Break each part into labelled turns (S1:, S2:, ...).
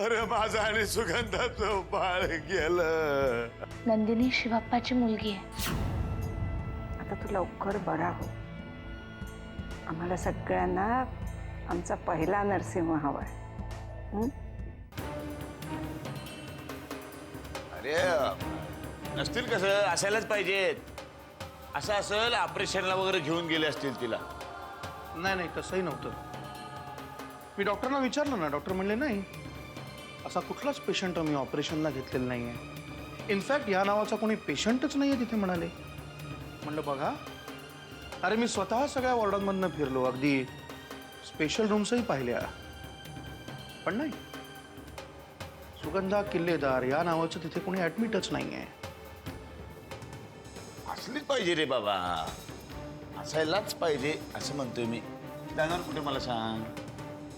S1: अरे माझा आणि सुगंधाचं बाळ गेलं.
S2: नंदिनी शिवप्पाची मुलगी आहे.
S3: आता तू लवकर बरा हो. आम्हाला सगळ्यांना आमचा पहिला नरसिंह हवाय.
S1: अरे नसतील कसं असायलाच पाहिजेत. असं असेल ऑपरेशनला वगैरे घेऊन गेले असतील तिला.
S4: नाही नाही तसंही नव्हतं. मी डॉक्टरना विचारलं ना, डॉक्टर म्हणले नाही असा कुठलाच पेशंट आम्ही ऑपरेशनला घेतलेला नाही आहे. इनफॅक्ट या नावाचा कोणी पेशंटच नाही आहे तिथे म्हणाले. म्हणलं बघा, अरे मी स्वतः सगळ्या वॉर्डांमधनं फिरलो, अगदी स्पेशल रूम्सही पाहिल्या, पण नाही, सुगंधा किल्लेदार या नावाचं तिथे कोणी ॲडमिटच नाही आहे.
S1: असलीच पाहिजे रे बाबा, असायलाच पाहिजे असं म्हणतोय मी. जाणार कुठे मला सांग.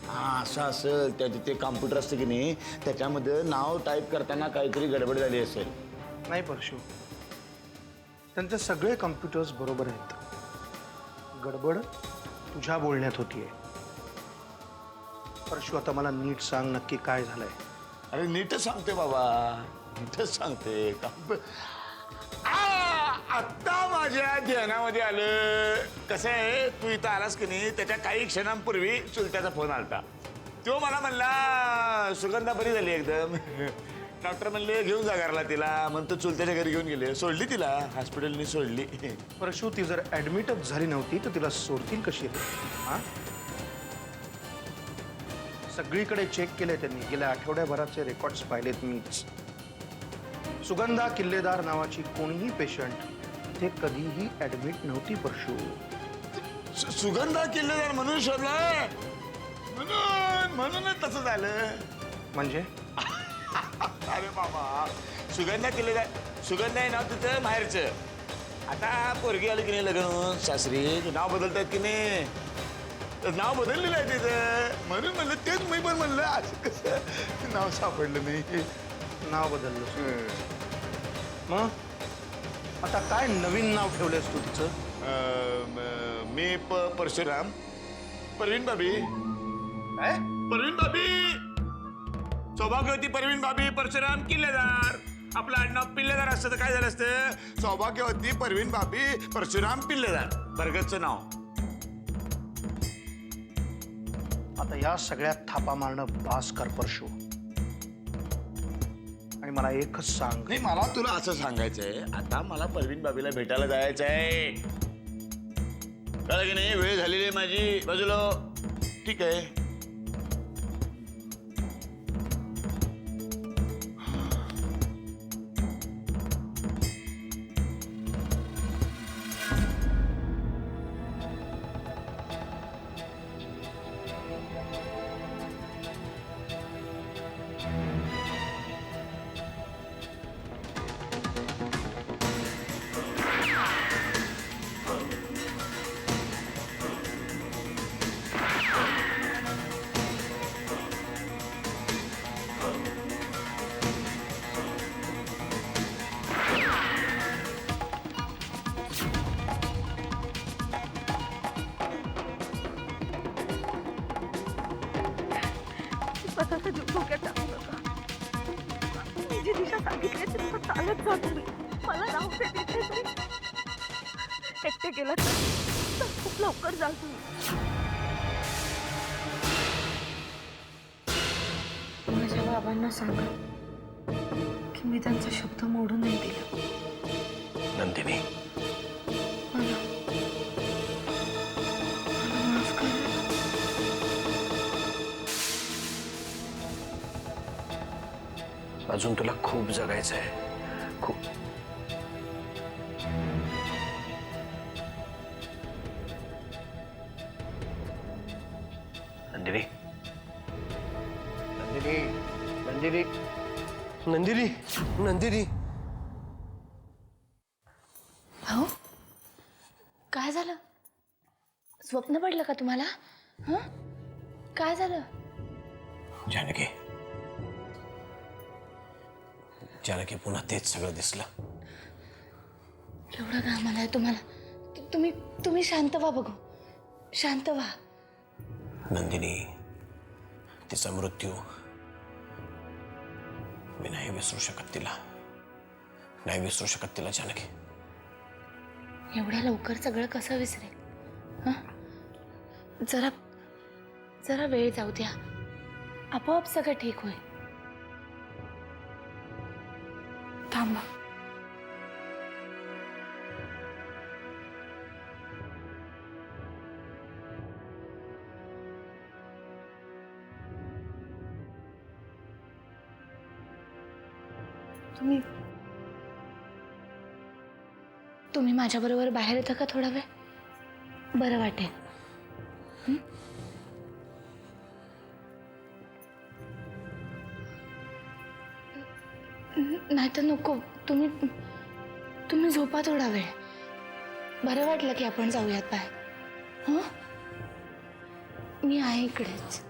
S1: हा असं असेल त्या तिथे कॉम्प्युटर असतं की नाही, त्याच्यामध्ये नाव टाईप करताना काहीतरी गडबड झाली असेल.
S4: नाही परशु, त्यांचे सगळे कम्प्युटर्स बरोबर आहेत. गडबड तुझ्या बोलण्यात होतीये. परशु आता मला नीट सांग नक्की काय झालंय.
S1: अरे नीटच सांगते बाबा, नीटच सांगते. आत्ता माझ्या ध्यानामध्ये आलं. कसं आहे, तू इथं आलास की नाही त्याच्या काही क्षणांपूर्वी चुलत्याचा फोन आलता. तो मला म्हणला सुगंधा बरी झाली एकदम. डॉक्टर म्हणले घेऊन जा घरला तिला. म्हणतो चुलत्याच्या घरी घेऊन गेले, सोडली तिला हॉस्पिटलनी सोडली.
S4: परशु ती जर ऍडमिटच झाली नव्हती तर तिला सोडतील कशी? हा, सगळीकडे चेक केले त्यांनी. गेल्या आठवड्याभराचे रेकॉर्ड्स पाहिलेत मीच. सुगंधा किल्लेदार नावाची कोणीही पेशंट इथे कधीही ऍडमिट नव्हती परशु.
S1: सुगंधा किल्लेदार म्हणून शोधलाय, म्हणूनच तसं झालं.
S4: म्हणजे
S1: अरे बाबा, सुगंधा किल्लेदार, सुगंधा आहे नाव तिथं बाहेरचं. आता पोरगी आली की नाही लग्न सासरी, नाव बदलतात की नाही, नाव बदललेलं आहे तिथं. म्हणून म्हणलं, तेच मी पण म्हणलं असं कसं नाव सापडलं नाही.
S4: नाव बदललं. मग आता काय नवीन नाव ठेवलंयस तू तिचं?
S1: मी परशुराम. परवीन भाभी.
S4: काय?
S1: परवीन भाभी, सौभाग्यवती परवीन भाभी परशुराम किल्लेदार. आपलं आडनाव पिल्लेदार असतं तर काय झालं असतं? सौभाग्यवती परवीन भाभी परशुराम पिल्लेदार, बरगतचं नाव.
S4: आता या सगळ्यात थापा मारणं बास कर परशु. आणि मला एकच सांग.
S1: नाही, मला तुला असं सांगायचंय, आता मला परवीन भाभीला भेटायला जायचं आहे. कळलं की नाही? वेळ झालेली आहे माझी. बाजूला ठीक आहे.
S2: स्वतःचा जीव धोक्यात टाकू नका. मी जी दिशा सांगितली ती चालत जा तुम्ही. मला राहू दे तिथे. तुम्ही एकटे गेलात तर खूप लवकर जाल तुम्ही. माझ्या बाबांना सांगा की मी त्यांचा शब्द मोडून नाही दिला.
S4: नंदिनी,
S2: मला माफ करा.
S4: अजून तुला खूप जगायचं आहे. खूप. नंदिनी, नंदिनी, नंदिनी, नंदिनी, नंदिनी.
S2: भाऊ, काय झालं? स्वप्न पडलं का तुम्हाला? हं? काय झालं?
S5: जानकी, जानकी पुन्हा तेच सगळं दिसलं.
S2: एवढं घाम आलाय तुम्हाला. तुम्ही शांत व्हा बघू. शांत व्हा.
S5: नंदिनी, तिचा मृत्यू मी नाही विसरू शकत तिला, नाही विसरू शकत तिला जानकी.
S6: एवढ्या लवकर सगळं कसं विसरेल? हं? जरा जरा वेळ जाऊ द्या, आपोआप सगळं ठीक होईल. थांबा. तुम्ही माझ्याबरोबर बाहेर येता का थोडा वेळ? बरं वाटेल. नाही तर नको. तुम्ही झोपा थोडा वेळ. बरं वाटलं की आपण जाऊयात बाहेर. हं? मी आहे इकडेच.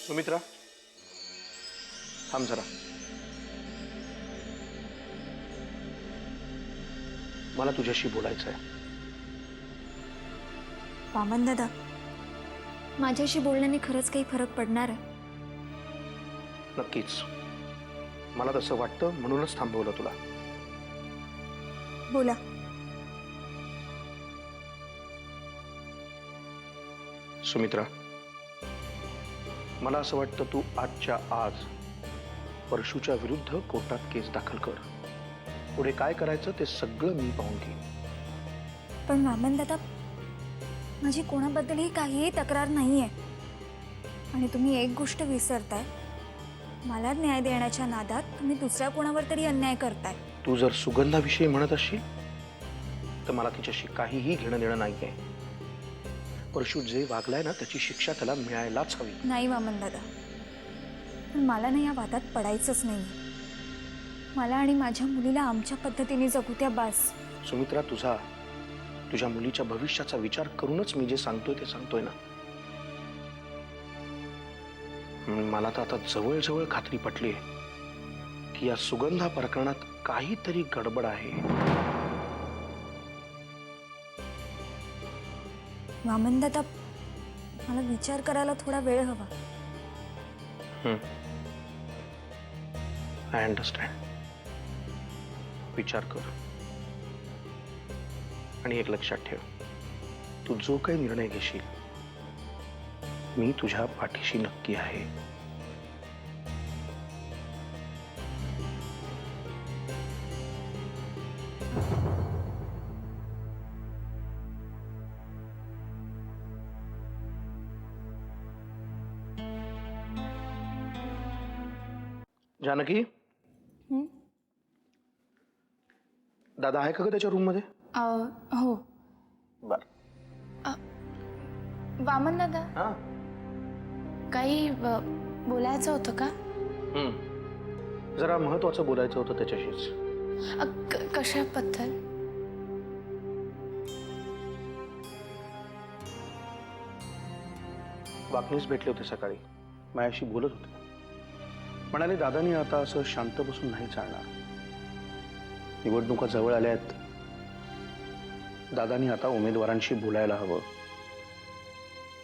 S4: सुमित्रा, थांब जरा. मला तुझ्याशी बोलायचं आहे.
S7: वामन दादा, माझ्याशी बोलण्याने खरंच काही फरक पडणार आहे?
S4: नक्कीच. मला तसं वाटतं म्हणूनच थांबवलं तुला.
S7: बोला.
S4: सुमित्रा, मला असं वाटतं तू आजच्या आज परशूच्या विरुद्ध कोर्टात केस दाखल कर. पुढे काय करायचं ते सगळं मी पाहून घेईन.
S7: पण वामन दादा, माझी कोणाबद्दलही काहीही तक्रार नाही आहे. आणि तुम्ही एक गोष्ट विसरताय, मला न्याय देण्याच्या नादात तुम्ही दुसऱ्या कोणावर तरी अन्याय करताय.
S4: तू जर सुगंधाविषयी म्हणत असशील तर मला तिच्याशी काहीही घेणं देणं नाही आहे. परशू जे वागलाय ना त्याची शिक्षा त्याला मिळायलाच हवी.
S7: नाही वामन दादा, पण मला ना या वादात पडायचंच नाही. मला आणि माझ्या मुलीला आमच्या पद्धतीने जगू द्या बास.
S4: सुमित्रा, तुझ्या मुलीच्या भविष्याचा विचार करूनच मी जे सांगतोय ते सांगतोय ना. मला तर आता जवळजवळ खात्री पटली की या सुगंधा प्रकरणात काहीतरी गडबड आहे.
S7: वामन दादा, मला विचार करायला थोडा वेळ हवा.
S4: I understand. विचार कर आणि एक लक्षात ठेव, तू जो काही निर्णय घेशील मी तुझ्या पाठीशी नक्की आहे. जानकी, दादा आहे का ग त्याच्या रूम मध्ये?
S6: हो.
S4: बर.
S6: वामन दादा,
S4: हा,
S6: काही बोलायचं होतं का?
S4: जरा महत्वाचं बोलायचं होतं त्याच्याशीच.
S6: कशाबद्दल?
S4: वाकणीस भेटले होते सकाळी, माझ्याशी बोलत होते. म्हणाले दादानी आता असं शांत बसून नाही चालणार. निवडणुका जवळ आल्या आहेत. दादानी आता उमेदवारांशी बोलायला हवं.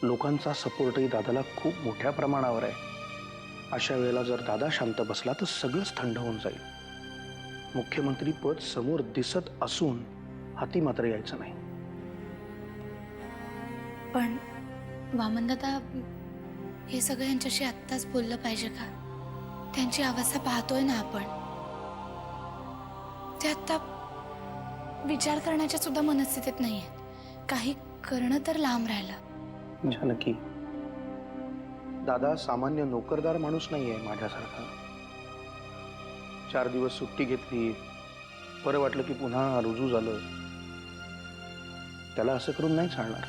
S4: लोकांचा सपोर्टही दादाला खूप मोठ्या प्रमाणावर आहे. अशा वेळेला जर दादा शांत बसला तर सगळंच थंड होऊन जाईल. मुख्यमंत्री पद समोर दिसत असून हाती मात्र यायचं नाही.
S6: पण वामन दादा, हे सगळं यांच्याशी आत्ताच बोललं पाहिजे का? त्यांची अवस्था पाहतोय ना आपण. ते विचार करण्याच्या सुद्धा मनस्थितीत नाही आहेत. काही करणं तर लांब राहिलं.
S4: जानकी, दादा सामान्य नोकरदार माणूस नाहीये माझ्यासारखा. 4 दिवस सुट्टी घेतली, बरं वाटलं की पुन्हा रुजू झालं. त्याला असं करून नाही चालणार.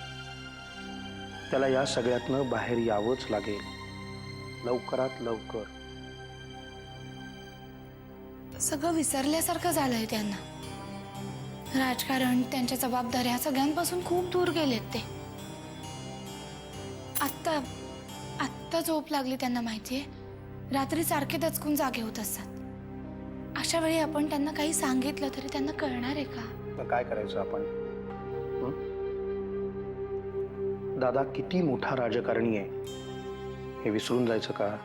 S4: त्याला या सगळ्यातनं बाहेर यावंच लागेल, लवकरात लवकर.
S6: सगळं विसरल्यासारखं झालंय त्यांना. राजकारण, त्यांच्या जबाबदाऱ्या सगळ्यांपासून खूप दूर गेलेत ते. आत्ता झोप लागली त्यांना माहितीये. रात्री सारखे दचकून जागे होत असतात. अशा वेळी आपण त्यांना काही सांगितलं तरी त्यांना कळणार आहे का?
S4: मग काय करायचं आपण? दादा किती मोठा राजकारणी आहे हे विसरून जायचं का?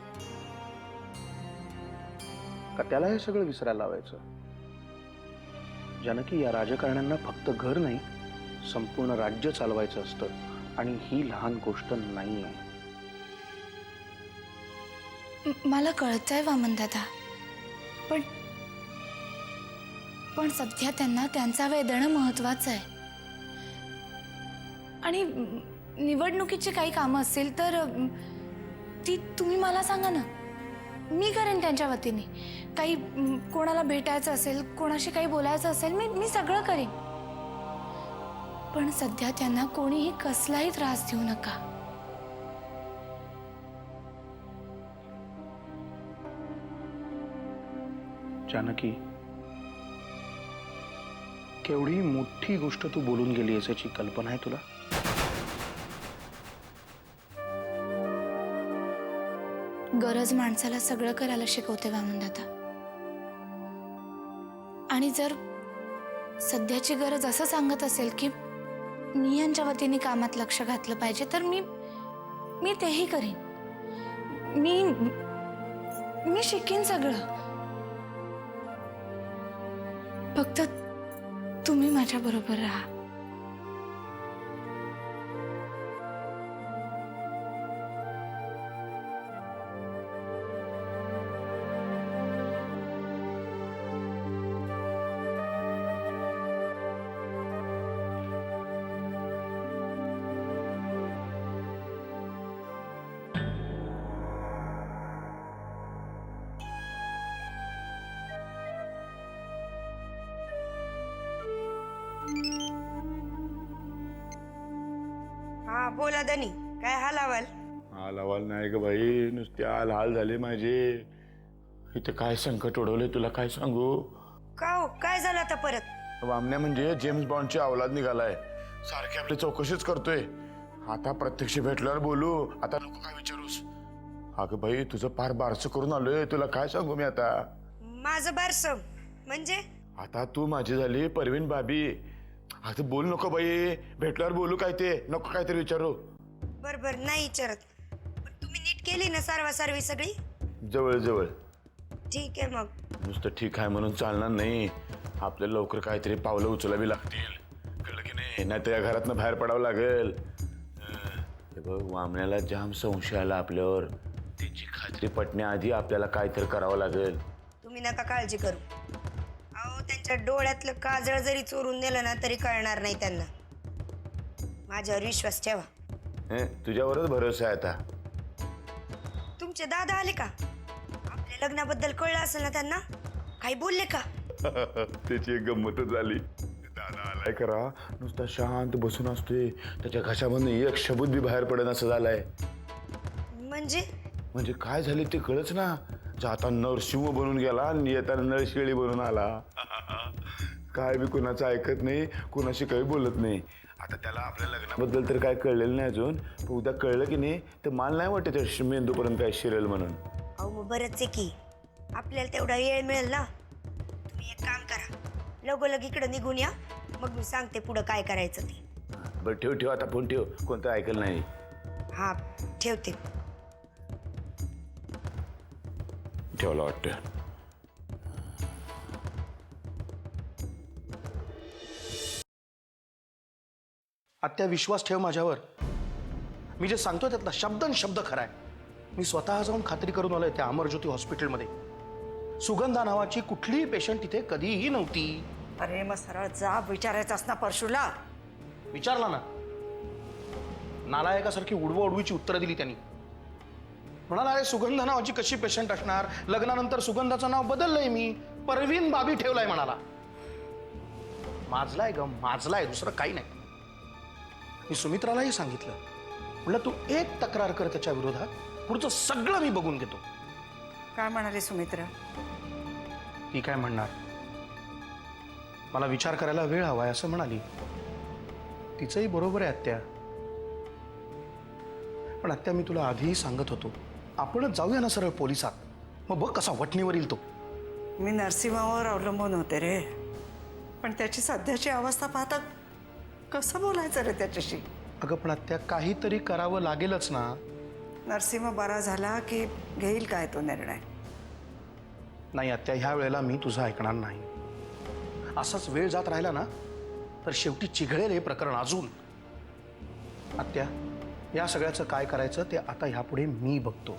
S4: त्याला हे सगळं विसरायला लावायचं? जानकी, या राजकारण्यांना फक्त घर नाही, संपूर्ण राज्य चालवायचं असतं, आणि ही लहान गोष्ट नाही आहे.
S6: मला कळतंय वामन दादा, पण सध्या त्यांना त्यांचा वेळ देणं महत्वाचं आहे. आणि निवडणुकीची काही कामं असतील तर ती तुम्ही मला सांगा ना, मी करेन त्यांच्या वतीने. काही कोणाला भेटायचं असेल, कोणाशी काही बोलायचं असेल, मी सगळं करेन. पण सध्या त्यांना कोणीही कसलाही त्रास देऊ नका.
S4: जानकी, केवढी मोठी गोष्ट तू बोलून गेली याची कल्पना आहे तुला?
S6: गरज माणसाला सगळं करायला शिकवते वामन दादा. आणि जर सध्याची गरज असं सांगत असेल की मी यांच्या वतीने कामात लक्ष घातलं पाहिजे, तर मी तेही करीन. मी शिकेन सगळं. फक्त तुम्ही माझ्या बरोबर राहा.
S8: हा बोला दनी, काय हाल हवाल?
S1: हाल हवाल नाही ग बाई, नुसते हाल हाल झाले माझे. इथे काय संकट ओढवले तुला काय सांगू.
S8: का हो, काय झालं आता परत?
S1: वामण्या म्हणजे जेम्स बॉन्डची अवलाद निघालाय. सारखी आपली चौकशीच करतोय. आता प्रत्यक्ष भेटल्यावर बोलू, आता नको काय विचारूस. अगं बाई, तुझं फार बारसं करून आलोय, तुला काय सांगू मी आता.
S8: माझं बारस म्हणजे?
S1: आता तू माझी झाली परवीन भाभी. आता बोल नको बाई, भेटल्यावर बोलू. काय ते नको काहीतरी विचारू.
S8: बर नाही विचारत. पण तुम्ही नीट केली ना सारवी सगळी?
S1: जवळ जवळ.
S8: ठीक आहे मग.
S1: नुसतं ठीक आहे म्हणून चालणार नाही. आपल्याला लवकर काहीतरी पावलं उचलावी लागतील, कळलं की नाही? नाही तर या घरातनं बाहेर पडावं लागेल. हे बघ, वामण्याला जाम संशय आला आपल्यावर. त्याची खात्री पटण्याआधी आपल्याला काहीतरी करावं लागेल.
S8: तुम्ही नका काळजी करू. अहो, त्यांच्या डोळ्यातलं काजळ जरी चोरून नेलं ना तरी कळणार नाही त्यांना. माझ्यावर विश्वास ठेवा.
S1: तुझ्यावरच भरोसा आहे आता.
S8: तुमचे दादा आले का? आपल्या लग्नाबद्दल कळलं असेल ना त्यांना? काही बोलले का?
S1: त्याची एक गंमतच झाली. दादा आलाय करा, नुसता शांत बसून असतोय. त्याच्या घशामधून एक शब्द बी बाहेर पडेल असं झालंय. म्हणजे काय झाले ते कळच ना. जाता नरसिंह बनून गेला आणि येताना नळशिळी बनून आला. काय बी कुणाचं ऐकत नाही, कुणाशी काही बोलत नाही. आता त्याला आपल्या लग्नाबद्दल तर काय कळलेलं नाही अजून. पण उद्या कळलं की नाही तर मान नाही वाटत त्या मेंदूपर्यंत काय शिरेल म्हणून.
S8: अहो मग बरंच आहे की, आपल्याला तेवढा वेळ मिळेल ना. तुम्ही एक काम करा, लगोलग इकडं निघून या, मग मी सांगते पुढं काय करायचं ते.
S1: बरं ठेव आता फोन ठेव, कोणतं ऐकलं नाही.
S8: हा ठेवते.
S1: ठेवला वाटतं.
S4: आत्या, विश्वास ठेव माझ्यावर. मी जे सांगतो त्यातला शब्द खरा आहे. मी स्वतः जाऊन खात्री करून आलोय त्या अमरज्योती हॉस्पिटलमध्ये. सुगंधा नावाची कुठलीही पेशंट तिथे कधीही नव्हती.
S3: अरे मग सरळ जा विचारायचास ना परशूला.
S4: विचारला ना, नालायकासारखी उडवीची उत्तरं दिली त्यांनी. म्हणाला अरे सुगंधा नावाची कशी पेशंट असणार, लग्नानंतर सुगंधाचं नाव बदललंय मी, परवीन बाबी ठेवलाय म्हणाला. माजलाय ग, माजलाय, दुसरं काही नाही. मी सुमित्रालाही सांगितलं, म्हणलं तू एक तक्रार कर त्याच्या विरोधात, पुढचं सगळं मी बघून घेतो.
S3: काय म्हणाली सुमित्रा?
S4: ती काय म्हणणार, मला विचार करायला वेळ हवाय असं म्हणाली. तिचंही बरोबर आहे आत्या. पण आत्या मी तुला आधीही सांगत होतो, आपणच जाऊया ना सरळ पोलिसात, मग बघ कसा वठणीवर येईल तो.
S3: मी नरसिंहावर अवलंबून होते रे, पण त्याची सध्याची अवस्था पाहता कसं बोलायचं रे त्याच्याशी?
S4: अगं पण आत्या काहीतरी करावं लागेलच ना.
S3: नरसिंह बरा झाला की घेईल काय तो निर्णय.
S4: नाही आत्या, ह्या वेळेला मी तुझं ऐकणार नाही. असाच वेळ जात राहिला ना तर शेवटी चिघळेल हे प्रकरण अजून. आत्या, या सगळ्याचं काय करायचं ते आता ह्यापुढे मी बघतो.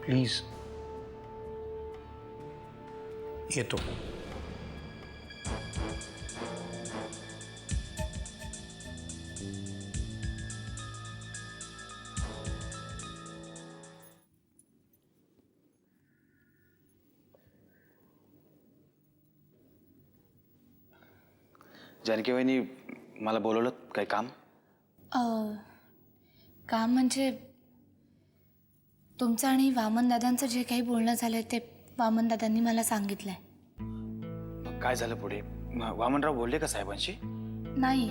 S4: प्लीज येतो.
S5: जानकी वहिनी मला बोलवलं काय काम?
S6: काम म्हणजे तुमचं आणि वामन दादांचं जे काही बोलणं झालं ते वामन दादांनी मला सांगितलंय.
S5: मग काय झालं पुढे? वामनराव बोलले का साहेबांशी?
S6: नाही,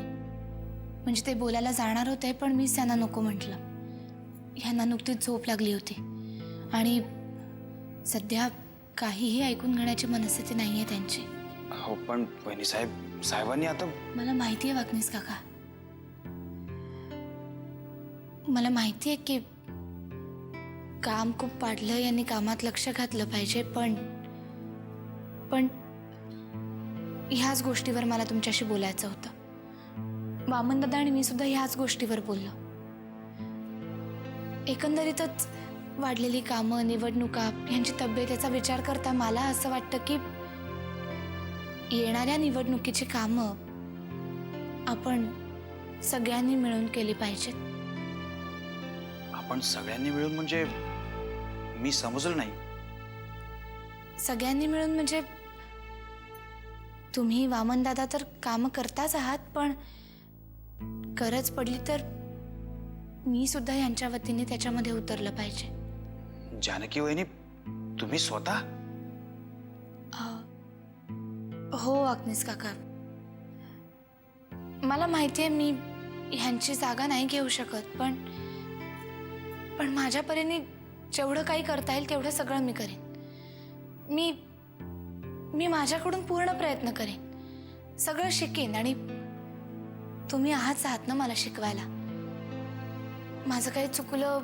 S6: म्हणजे ते बोलायला जाणार होते पण मीच त्यांना नको म्हटलं. ह्यांना नुकतीच झोप लागली होती आणि सध्या काहीही ऐकून घेण्याची मनस्थिती नाही आहे त्यांची.
S5: हो पण वहिनी साहेबांनी आता.
S6: मला माहिती आहे वाकनीस काका, मला माहिती आहे की काम खूप वाढलं, यांनी कामात लक्ष घातलं पाहिजे, पण ह्याच गोष्टीवर मला तुमच्याशी बोलायचं होतं. वामनदादा आणि मी सुद्धा ह्याच गोष्टीवर बोललो. एकंदरीतच वाढलेली कामं, निवडणुका, यांची तब्येत याचा विचार करता मला असं वाटतं की येणाऱ्या निवडणुकीची कामं आपण सगळ्यांनी मिळून केली पाहिजेत.
S5: आपण सगळ्यांनी मिळून म्हणजे मी समजलं नाही.
S6: सगळ्यांनी मिळून म्हणजे तुम्ही वामनदादा तर कामं करताच आहात, पण गरज पडली तर मी सुद्धा यांच्या वतीने त्याच्यामध्ये उतरलं पाहिजे.
S5: जानकी वहिनी तुम्ही स्वतः?
S6: हो अग्निस काका, मला माहिती आहे मी ह्यांची जागा नाही घेऊ शकत, पण माझ्या परीने जेवढं काही करता येईल तेवढं सगळं मी करेन. मी माझ्याकडून पूर्ण प्रयत्न करेन, सगळं शिकेन आणि तुम्ही आहात ना मला शिकवायला. माझं काही चुकलं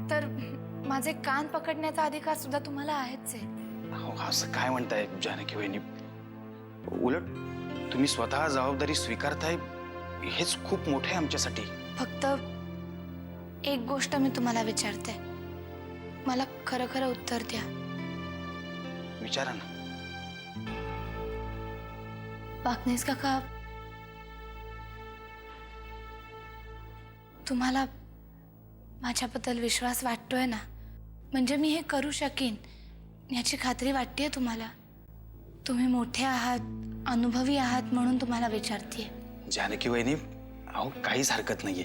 S6: तर माझे कान पकडण्याचा अधिकार सुद्धा तुम्हाला आहेच आहे.
S5: हो असं काय म्हणताय जानकी वहिनी? उलट तुम्ही स्वतः जबाबदारी स्वीकारताय हेच खूप मोठे आहे आमच्यासाठी.
S6: फक्त एक गोष्ट मी तुम्हाला विचारते, मला खरं खरं उत्तर द्या.
S5: विचारा ना.
S6: वाकनीस काका, तुम्हाला माझ्याबद्दल विश्वास वाटतोय ना? म्हणजे मी हे करू शकीन याची खात्री वाटतेय तुम्हाला? तुम्ही मोठे आहात, अनुभवी आहात म्हणून तुम्हाला विचारतेय.
S5: जानकी वहिनी, अहो काहीच हरकत नाहीये.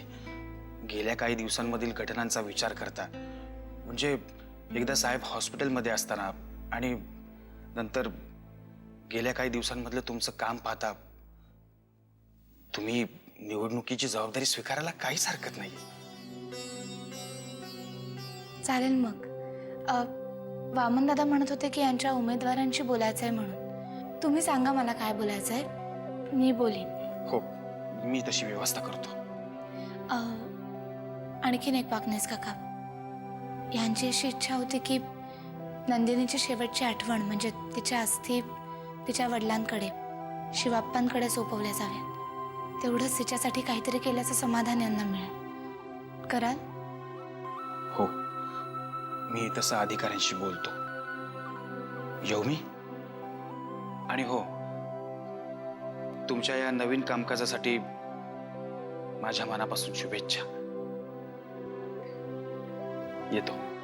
S5: गेल्या काही दिवसांमधील घटनांचा विचार करता, म्हणजे एकदा साहेब हॉस्पिटलमध्ये असताना आणि नंतर गेल्या काही दिवसांमधलं तुमचं काम पाहता तुम्ही निवडणुकीची जबाबदारी स्वीकारायला काहीच हरकत नाही.
S6: चालेल मग. वामनदादा म्हणत होते की यांच्या उमेदवारांशी बोलायचंय म्हणून. तुम्ही सांगा मला काय बोलायचंय, मी बोलीन.
S5: हो, मी तशी व्यवस्था करतो.
S6: आणखीन एक वाकनेस काका, यांची अशी इच्छा होती की नंदिनीची शेवटची आठवण म्हणजे तिच्या अस्थी तिच्या वडिलांकडे, शिवाप्पांकडे सोपवल्या जाव्यात. तेवढंच तिच्यासाठी काहीतरी केल्याचं समाधान यांना मिळेल. कराल?
S5: हो, मी तसं अधिकाऱ्यांशी बोलतो. येऊ मी? आणि हो, तुमच्या या नवीन कामकाजासाठी माझ्या मनापासून शुभेच्छा. येतो.